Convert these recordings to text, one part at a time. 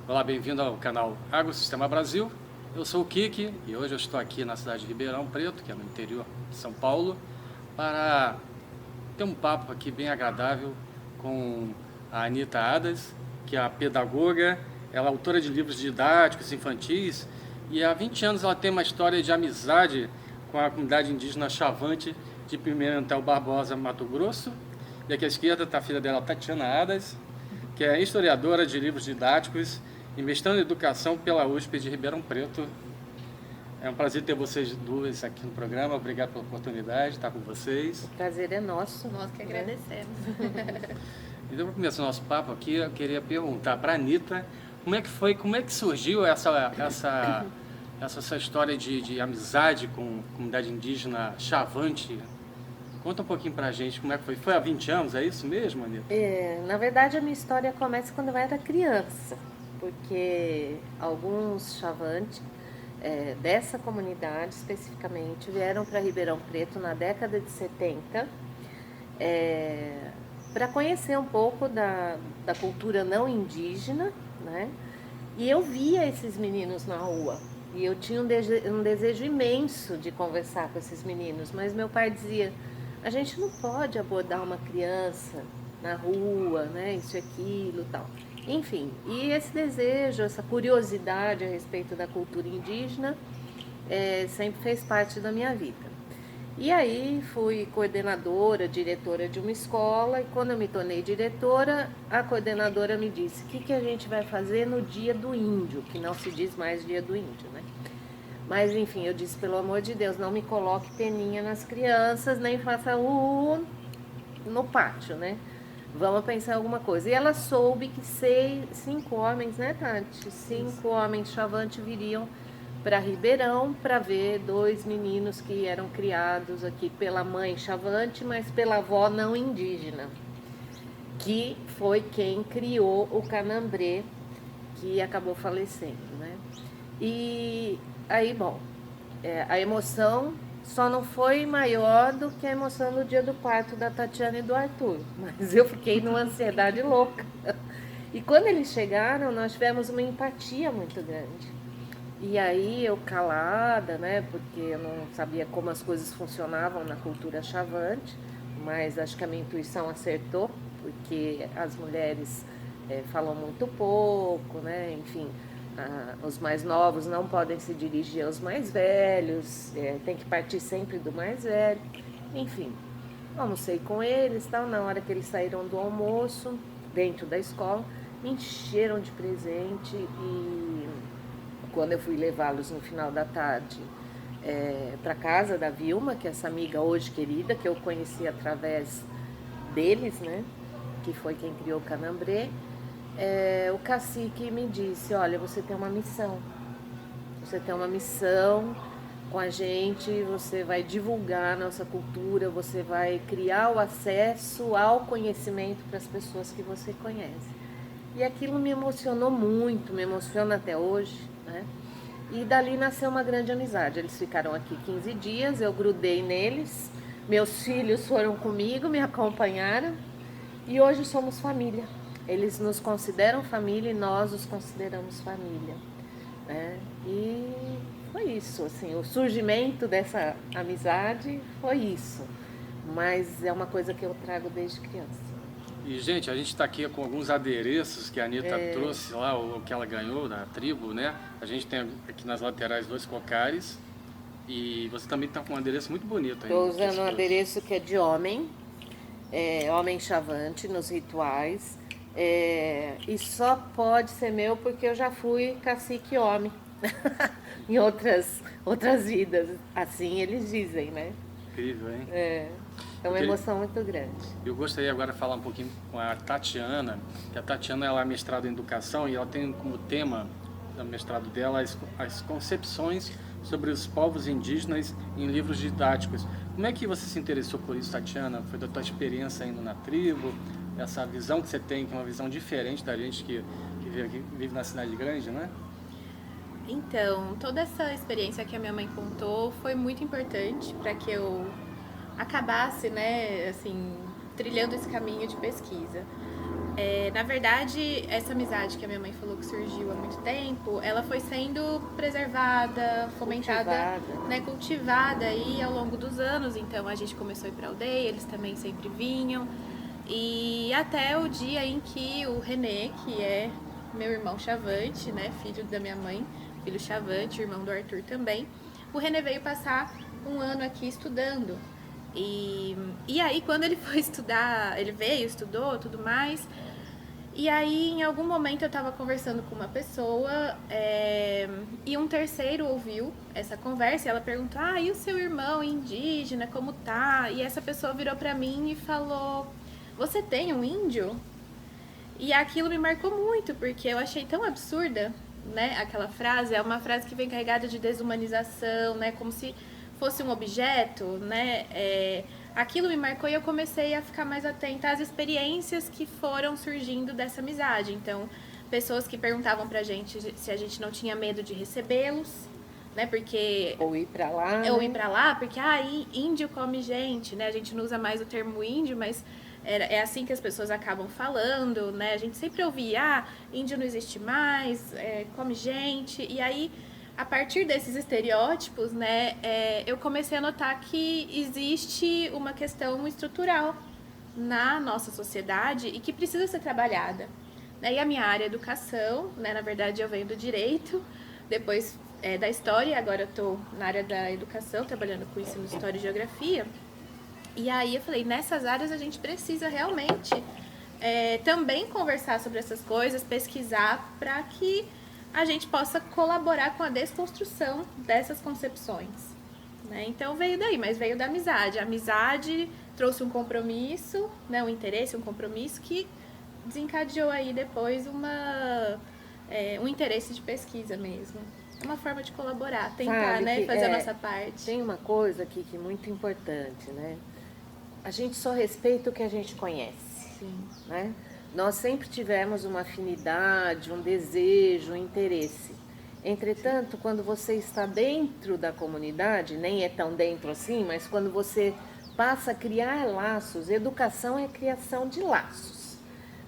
Olá, bem-vindo ao canal Agrosistema Brasil. Eu sou o Kiki e hoje eu estou aqui na cidade de Ribeirão Preto, que é no interior de São Paulo, para ter um papo aqui bem agradável com a Anita Adas, que é a pedagoga, ela é autora de livros didáticos infantis e há 20 anos ela tem uma história de amizade com a comunidade indígena Chavante de Pimentel Barbosa, Mato Grosso. E aqui à esquerda está a filha dela, Tatiana Adas, que é historiadora de livros didáticos e mestrando em educação pela USP de Ribeirão Preto. É um prazer ter vocês duas aqui no programa. Obrigado pela oportunidade de estar com vocês. O prazer é nosso. Nós que agradecemos. Então, para começar o nosso papo aqui, eu queria perguntar para a Anita como é que surgiu essa história de amizade com a comunidade indígena Chavante. Conta um pouquinho pra gente como é que foi. Foi há 20 anos, é isso mesmo, Anita? Na verdade, a minha história começa quando eu era criança, porque alguns chavantes dessa comunidade especificamente vieram para Ribeirão Preto na década de 70 para conhecer um pouco da cultura não indígena, né? E eu via esses meninos na rua. E eu tinha um desejo imenso de conversar com esses meninos, mas meu pai dizia: a gente não pode abordar uma criança na rua, né, isso e aquilo, tal. Enfim, e esse desejo, essa curiosidade a respeito da cultura indígena sempre fez parte da minha vida. E aí fui coordenadora, diretora de uma escola, e quando eu me tornei diretora, a coordenadora me disse: o que a gente vai fazer no Dia do Índio, que não se diz mais Dia do Índio, né? Mas enfim, eu disse: pelo amor de Deus, não me coloque peninha nas crianças, nem faça no pátio, né? Vamos pensar em alguma coisa. E ela soube que 5 homens, né, Tati? 5 homens chavantes viriam para Ribeirão para ver 2 meninos que eram criados aqui pela mãe chavante, mas pela avó não indígena, que foi quem criou o canambrê, que acabou falecendo, né? E aí, bom, a emoção só não foi maior do que a emoção no dia do parto da Tatiana e do Arthur, mas eu fiquei numa ansiedade louca. E quando eles chegaram, nós tivemos uma empatia muito grande. E aí eu calada, né, porque eu não sabia como as coisas funcionavam na cultura chavante, mas acho que a minha intuição acertou, porque as mulheres falam muito pouco, né, enfim. Os mais novos não podem se dirigir aos mais velhos, tem que partir sempre do mais velho. Enfim, almocei com eles, tal. Na hora que eles saíram do almoço, dentro da escola, me encheram de presente. E quando eu fui levá-los no final da tarde para casa da Vilma, que é essa amiga hoje querida, que eu conheci através deles, né, que foi quem criou o Canambrê, o cacique me disse: olha, você tem uma missão com a gente, você vai divulgar a nossa cultura, você vai criar o acesso ao conhecimento para as pessoas que você conhece. E aquilo me emocionou muito, me emociona até hoje, né? E dali nasceu uma grande amizade. Eles ficaram aqui 15 dias, eu grudei neles, meus filhos foram comigo, me acompanharam, e hoje somos família. Eles nos consideram família e nós os consideramos família, né? E foi isso, assim, o surgimento dessa amizade foi isso, mas é uma coisa que eu trago desde criança. E, gente, a gente está aqui com alguns adereços que a Anita trouxe lá, o que ela ganhou da tribo, né? A gente tem aqui nas laterais 2 cocares e você também está com um adereço muito bonito aí. Estou usando um adereço que é de homem chavante nos rituais, e só pode ser meu porque eu já fui cacique homem em outras vidas, assim eles dizem, né? Incrível, hein? É uma emoção muito grande. Eu gostaria agora de falar um pouquinho com a Tatiana, que a Tatiana ela é mestrada em educação e ela tem como tema do mestrado dela as concepções sobre os povos indígenas em livros didáticos. Como é que você se interessou por isso, Tatiana? Foi da tua experiência indo na tribo, essa visão que você tem, que é uma visão diferente da gente que vive na cidade grande, né? Então, toda essa experiência que a minha mãe contou foi muito importante para que eu acabasse, né, assim, trilhando esse caminho de pesquisa. Na verdade, essa amizade que a minha mãe falou que surgiu há muito tempo, ela foi sendo preservada, fomentada, né, cultivada aí ao longo dos anos. Então a gente começou a ir pra aldeia, eles também sempre vinham. E até o dia em que o Renê, que é meu irmão Chavante, né, filho da minha mãe, filho Chavante, irmão do Arthur também, o Renê veio passar um ano aqui estudando. E aí, quando ele foi estudar, ele veio, estudou, tudo mais. E aí, em algum momento, eu tava conversando com uma pessoa e um terceiro ouviu essa conversa e ela perguntou, e o seu irmão indígena, como tá? E essa pessoa virou pra mim e falou, você tem um índio? E aquilo me marcou muito, porque eu achei tão absurda, né? Aquela frase, é uma frase que vem carregada de desumanização, né? Como se fosse um objeto, né? Aquilo me marcou e eu comecei a ficar mais atenta às experiências que foram surgindo dessa amizade. Então, pessoas que perguntavam pra gente se a gente não tinha medo de recebê-los, né? Porque... Ou ir pra lá, Ou né? ir pra lá, porque, índio come gente, né? A gente não usa mais o termo índio, mas é assim que as pessoas acabam falando, né? A gente sempre ouvia, índio não existe mais, come gente. E aí, a partir desses estereótipos, né, eu comecei a notar que existe uma questão estrutural na nossa sociedade e que precisa ser trabalhada. E a minha área é educação, né? Na verdade, eu venho do direito, depois da história, agora eu estou na área da educação, trabalhando com ensino de história e geografia. E aí eu falei, nessas áreas a gente precisa realmente também conversar sobre essas coisas, pesquisar para que a gente possa colaborar com a desconstrução dessas concepções. Né? Então veio daí, mas veio da amizade. A amizade trouxe um compromisso, né, um interesse, um compromisso que desencadeou aí depois um interesse de pesquisa mesmo. Uma forma de colaborar, tentar, né, fazer a nossa parte. Tem uma coisa aqui que é muito importante, né? A gente só respeita o que a gente conhece. Sim. Né? Nós sempre tivemos uma afinidade, um desejo, um interesse. Entretanto, quando você está dentro da comunidade, nem é tão dentro assim, mas quando você passa a criar laços, educação é criação de laços.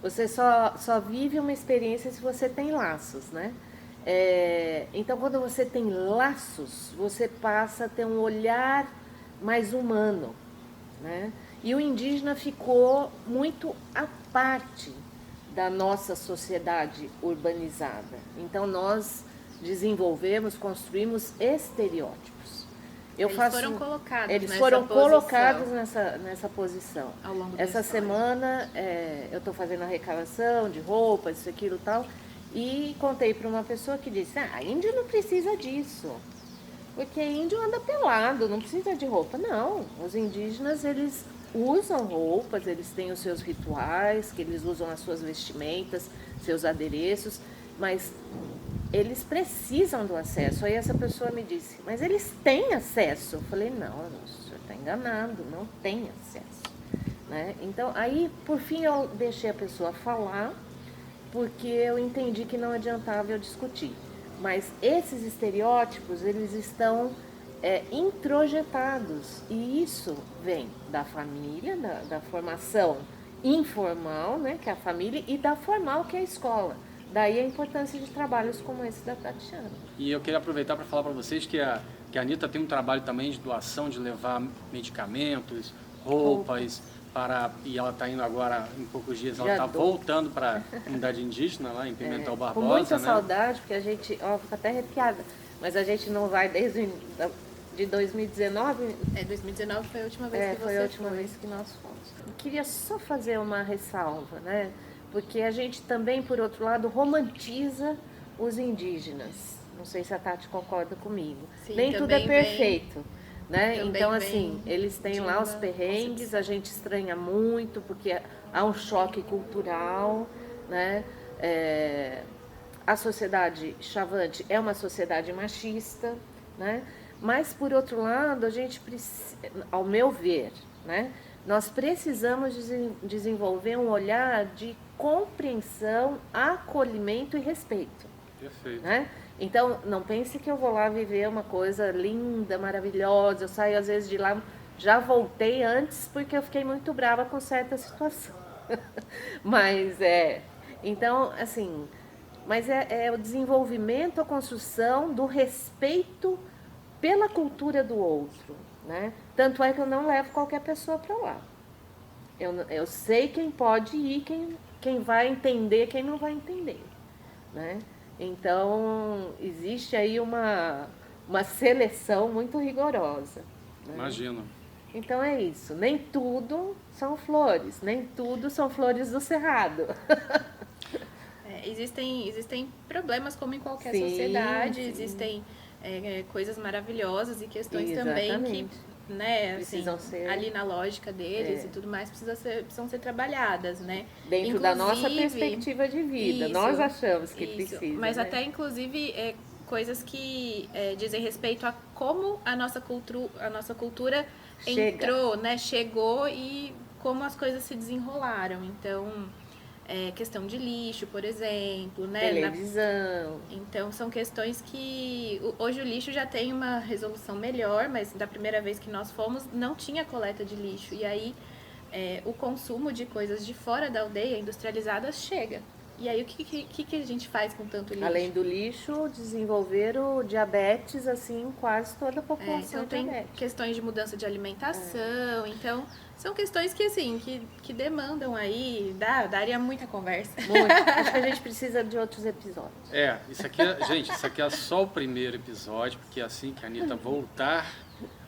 Você só vive uma experiência se você tem laços, né? Então, quando você tem laços, você passa a ter um olhar mais humano, né? E o indígena ficou muito à parte da nossa sociedade urbanizada. Então, nós desenvolvemos, construímos estereótipos. Eles foram colocados Eles nessa foram posição. colocados nessa posição. Ao longo da Essa história. semana, eu estou fazendo arrecadação de roupas, isso, aquilo e tal, e contei para uma pessoa que disse, índio não precisa disso. Porque índio anda pelado, não precisa de roupa. Não, os indígenas, eles usam roupas, eles têm os seus rituais, que eles usam as suas vestimentas, seus adereços, mas eles precisam do acesso. Aí essa pessoa me disse, mas eles têm acesso? Eu falei, não, o senhor está enganado, não tem acesso. Né? Então, aí, por fim, eu deixei a pessoa falar, porque eu entendi que não adiantava eu discutir. Mas esses estereótipos, eles estão introjetados. E isso vem da família, da formação informal, né, que é a família, e da formal, que é a escola. Daí a importância de trabalhos como esse da Tatiana. E eu queria aproveitar para falar para vocês que a Anitta tem um trabalho também de doação, de levar medicamentos, roupas, e ela está indo agora, em poucos dias, ela está voltando para a comunidade indígena lá em Pimentel Barbosa. Com muita né? saudade, porque a gente, fica até arrepiada, mas a gente não vai desde de 2019. 2019 foi a última vez que você foi a última vez que nós fomos. Eu queria só fazer uma ressalva, né? Porque a gente também, por outro lado, romantiza os indígenas. Não sei se a Tati concorda comigo. Sim, nem tudo é perfeito. Né? Então, assim, eles têm lá os perrengues, a gente estranha muito, porque há um choque cultural, né? A sociedade chavante é uma sociedade machista, né? Mas, por outro lado, a gente precisa, ao meu ver, né? Nós precisamos desenvolver um olhar de compreensão, acolhimento e respeito. Perfeito. Né? Então, não pense que eu vou lá viver uma coisa linda, maravilhosa. Eu saio, às vezes, de lá, já voltei antes, porque eu fiquei muito brava com certa situação. Mas então, assim, mas é o desenvolvimento, a construção do respeito pela cultura do outro, né? Tanto é que eu não levo qualquer pessoa para lá. Eu sei quem pode ir, quem vai entender, quem não vai entender, né? Então, existe aí uma seleção muito rigorosa, né? Imagino. Então é isso, nem tudo são flores, nem tudo são flores do cerrado. Existem problemas como em qualquer Sim, sociedade, sim. Existem coisas maravilhosas e questões Exatamente. também que, né, assim, Precisam ser ali na lógica deles e tudo mais, precisam ser trabalhadas, né? dentro da nossa Inclusive, perspectiva de vida. isso, Nós achamos que isso. precisa. Mas né? até, inclusive, coisas que dizem respeito a como a nossa cultura entrou, né? Chegou e como as coisas se desenrolaram. Então, questão de lixo, por exemplo, né? Televisão. Então, são questões que... Hoje o lixo já tem uma resolução melhor, mas da primeira vez que nós fomos, não tinha coleta de lixo. E aí, o consumo de coisas de fora da aldeia, industrializadas, chega. E aí, o que a gente faz com tanto lixo? Além do lixo, desenvolveram diabetes, assim, quase toda a população então, tem diabética. questões de mudança de alimentação. Então, são questões que, assim, que demandam aí... Daria muita conversa. Muito. Acho que a gente precisa de outros episódios. Gente, isso aqui é só o primeiro episódio, porque assim que a Anitta voltar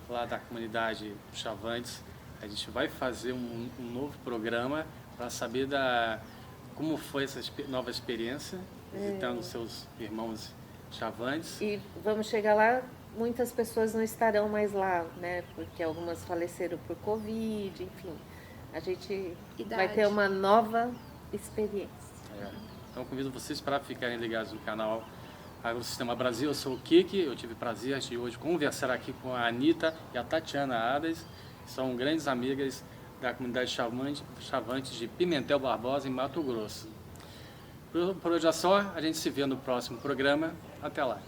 lá da comunidade Chavantes, a gente vai fazer um novo programa para saber como foi essa nova experiência, visitando seus irmãos Chavantes. E vamos chegar lá, muitas pessoas não estarão mais lá, né? Porque algumas faleceram por Covid, enfim. A gente vai ter uma nova experiência. Então convido vocês para ficarem ligados no canal Agrosistema Brasil. Eu sou o Kiki, eu tive o prazer de hoje conversar aqui com a Anitta e a Tatiana Ades, que são grandes amigas da comunidade Chavantes de Pimentel Barbosa, em Mato Grosso. Por hoje é só, a gente se vê no próximo programa. Até lá!